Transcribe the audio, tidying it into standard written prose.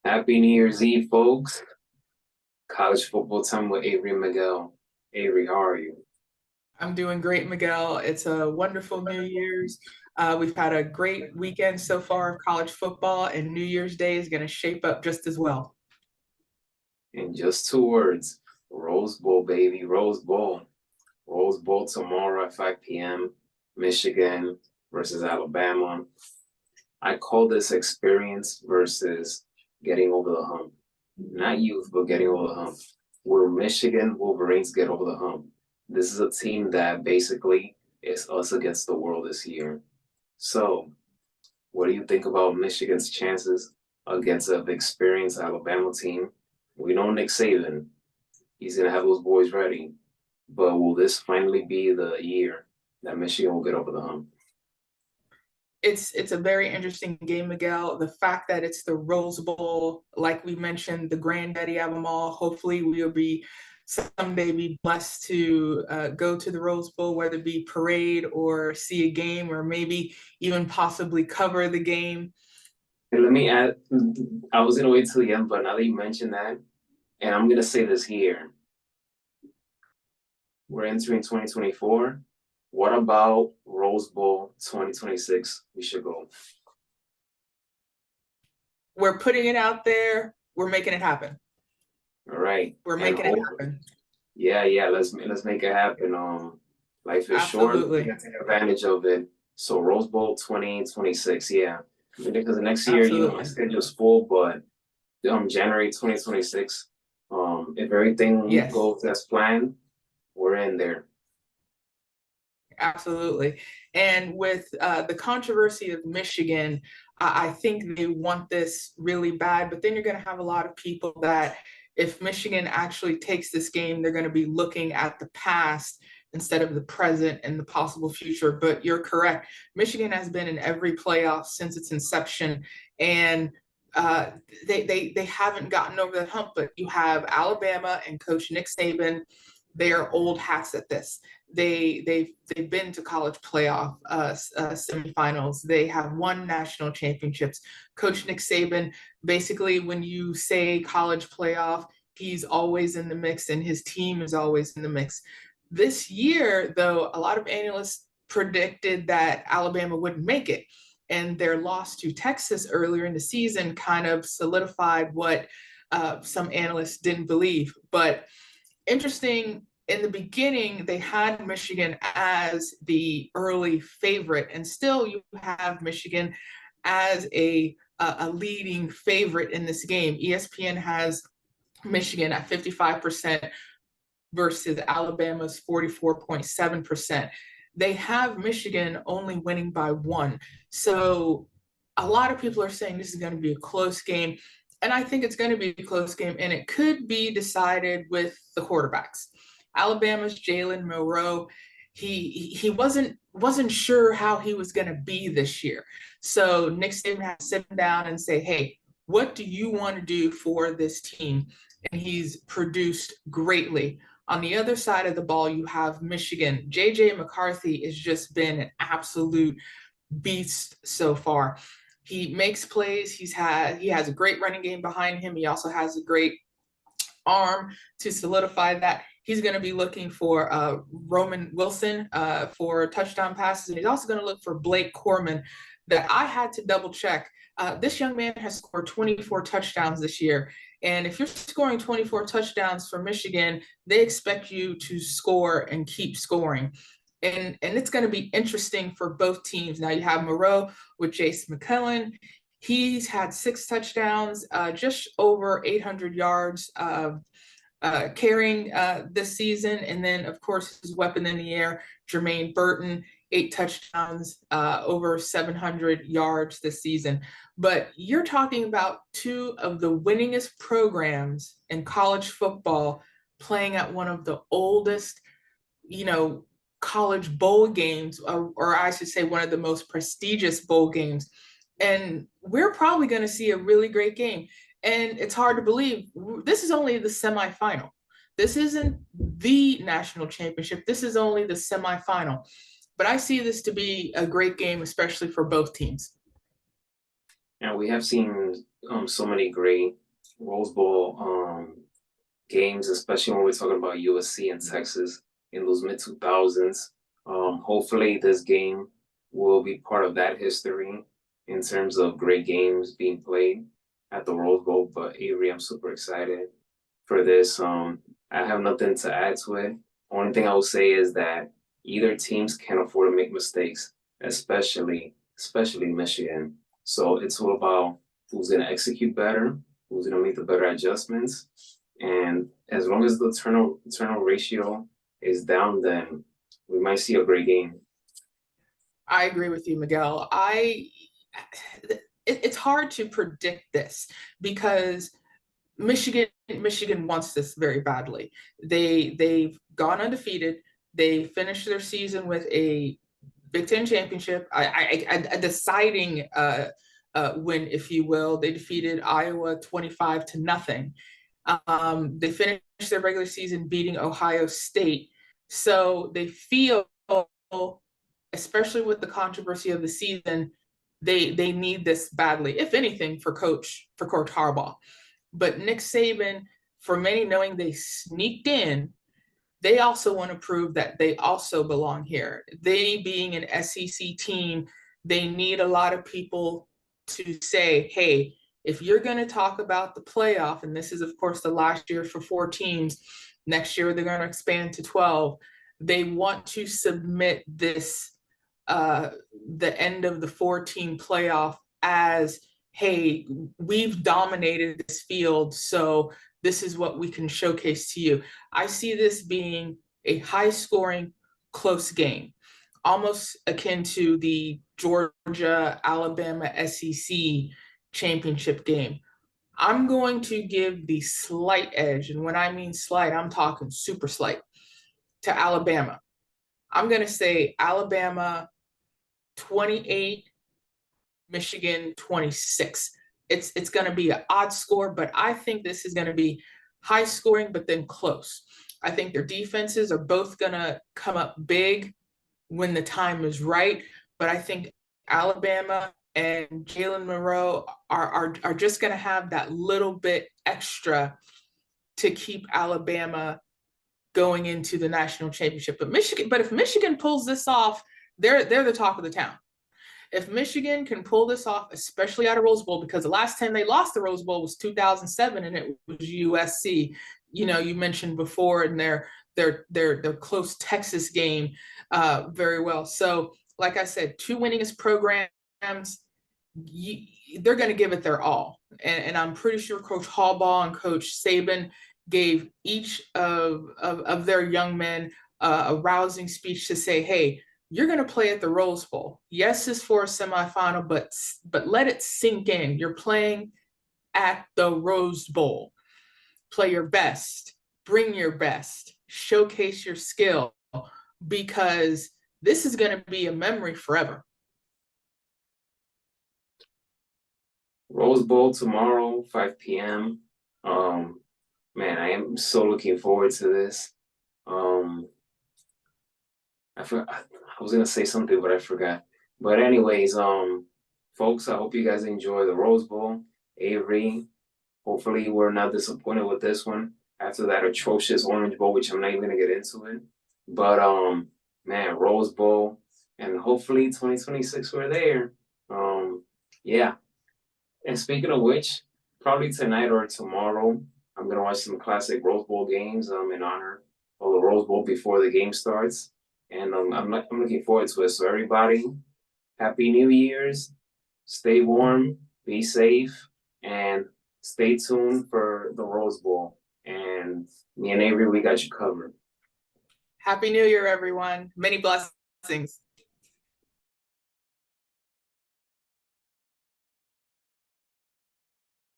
Happy New Year's Eve, folks. College football time with Avery and Miguel. Avery, how are you? I'm doing great, Miguel. It's a wonderful New Year's. We've had a great weekend so far of college football, and New Year's Day is going to shape up just as well. In just two words, Rose Bowl, baby, Rose Bowl. Rose Bowl tomorrow at 5 p.m. Michigan versus Alabama. I call this experience versus getting over the hump. Not youth, but getting over the hump. Where Michigan Wolverines get over the hump. This is a team that basically is us against the world this year. So, what do you think about Michigan's chances against an experienced Alabama team? We know Nick Saban. He's going to have those boys ready. But will this finally be the year that Michigan will get over the hump? It's a very interesting game, Miguel. The fact that it's the Rose Bowl, like we mentioned, the granddaddy of them all. Hopefully, we'll be someday be blessed to go to the Rose Bowl, whether it be parade or see a game, or maybe even possibly cover the game. And let me add, I was going to wait till the end, but now that you mentioned that, and I'm going to say this here, we're entering 2024. What about Rose Bowl 2026? We should go. We're putting it out there. We're making it happen. All right. We're And making it hope, happen. yeah, let's make it happen. Life is short. We Absolutely. gotta take advantage of it. So Rose Bowl 2026, yeah. Because the next year, my Absolutely. schedule's full, but January 2026, if everything Yes, goes as planned, we're in there. absolutely. And with the controversy of Michigan, I think they want this really bad, but then you're going to have a lot of people that if Michigan actually takes this game, they're going to be looking at the past instead of the present and the possible future. But you're correct. Michigan has been in every playoff since its inception, and uh, they haven't gotten over the hump. But you have Alabama and Coach Nick Saban. They are old hats at this. They've been to college playoff semifinals. They have won national championships. Coach Nick Saban, basically, when you say college playoff, he's always in the mix, and his team is always in the mix. This year, though, a lot of analysts predicted that Alabama wouldn't make it, and their loss to Texas earlier in the season kind of solidified what some analysts didn't believe. But interesting, in the beginning, they had Michigan as the early favorite, and still you have Michigan as a leading favorite in this game. ESPN has Michigan at 55% versus Alabama's 44.7%. They have Michigan only winning by one. So a lot of people are saying this is going to be a close game. And I think it's going to be a close game, and it could be decided with the quarterbacks. Alabama's Jalen Milroe, he wasn't sure how he was going to be this year. So Nick Saban had to sit him down and say, "Hey, what do you want to do for this team?" And he's produced greatly. On the other side of the ball, you have Michigan. JJ McCarthy has just been an absolute beast so far. He makes plays. He has a great running game behind him. He also has a great arm to solidify that. He's going to be looking for Roman Wilson for touchdown passes, and he's also going to look for Blake Corman. That I had to double check. This young man has scored 24 touchdowns this year. And if you're scoring 24 touchdowns for Michigan, they expect you to score and keep scoring. And it's going to be interesting for both teams. Now you have Moreau with Jace McClellan. He's had 6 touchdowns, just over 800 yards carrying this season. And then, of course, his weapon in the air, Jermaine Burton, 8 touchdowns, over 700 yards this season. But you're talking about two of the winningest programs in college football playing at one of the oldest, you know, college bowl games, or I should say, one of the most prestigious bowl games. And we're probably going to see a really great game. And it's hard to believe this is only the semifinal. This isn't the national championship. This is only the semifinal. But I see this to be a great game, especially for both teams. And we have seen so many great Rose Bowl games, especially when we're talking about USC and Texas in those mid 2000s. Hopefully, this game will be part of that history in terms of great games being played at the Rose Bowl. But Avery, I'm super excited for this. I have nothing to add to it. Only thing I will say is that either teams can afford to make mistakes, especially Michigan. So it's all about who's going to execute better, who's going to make the better adjustments, and as long as the turnover ratio is down, then we might see a great game. I agree with you, Miguel. It's hard to predict this because Michigan wants this very badly. They've gone undefeated. They finished their season with a Big Ten championship, a deciding win, if you will. They defeated Iowa 25-0. They finished their regular season beating Ohio State. So they feel, especially with the controversy of the season, they need this badly, if anything, for Coach Harbaugh. But Nick Saban, for many knowing they sneaked in, they also want to prove that they also belong here. They being an SEC team, they need a lot of people to say, hey, if you're going to talk about the playoff, and this is, of course, the last year for 4 teams, next year they're going to expand to 12. They want to submit this, the end of the 4-team playoff as, hey, we've dominated this field, so this is what we can showcase to you. I see this being a high-scoring, close game, almost akin to the Georgia-Alabama SEC championship game. I'm going to give the slight edge, and when I mean slight, I'm talking super slight, to Alabama. I'm going to say Alabama 28, Michigan 26. It's going to be an odd score, but I think this is going to be high scoring, but then close. I think their defenses are both going to come up big when the time is right, but I think Alabama and Jalen Monroe are just going to have that little bit extra to keep Alabama going into the national championship. But if Michigan pulls this off, they're the talk of the town. If Michigan can pull this off, especially out of Rose Bowl, because the last time they lost the Rose Bowl was 2007, and it was USC. You know, you mentioned before in their close Texas game very well. So, like I said, 2 winningest programs, they're going to give it their all, and I'm pretty sure Coach Harbaugh and Coach Saban gave each of their young men a rousing speech to say, hey, you're going to play at the Rose Bowl. Yes, it's for a semifinal, but let it sink in. You're playing at the Rose Bowl. Play your best, bring your best, showcase your skill, because this is going to be a memory forever. Rose Bowl tomorrow, 5 p.m. Man, I am so looking forward to this. I was gonna say something, but I forgot. But anyways, folks, I hope you guys enjoy the Rose Bowl. Avery, hopefully we're not disappointed with this one after that atrocious Orange Bowl, which I'm not even gonna get into it. But man, Rose Bowl, and hopefully 2026 we're there. Yeah. And speaking of which, probably tonight or tomorrow, I'm gonna watch some classic Rose Bowl games in honor of the Rose Bowl before the game starts, and I'm looking forward to it. So everybody, Happy New Year's, stay warm, be safe, and stay tuned for the Rose Bowl. And me and Avery, we got you covered. Happy New Year, everyone. Many blessings.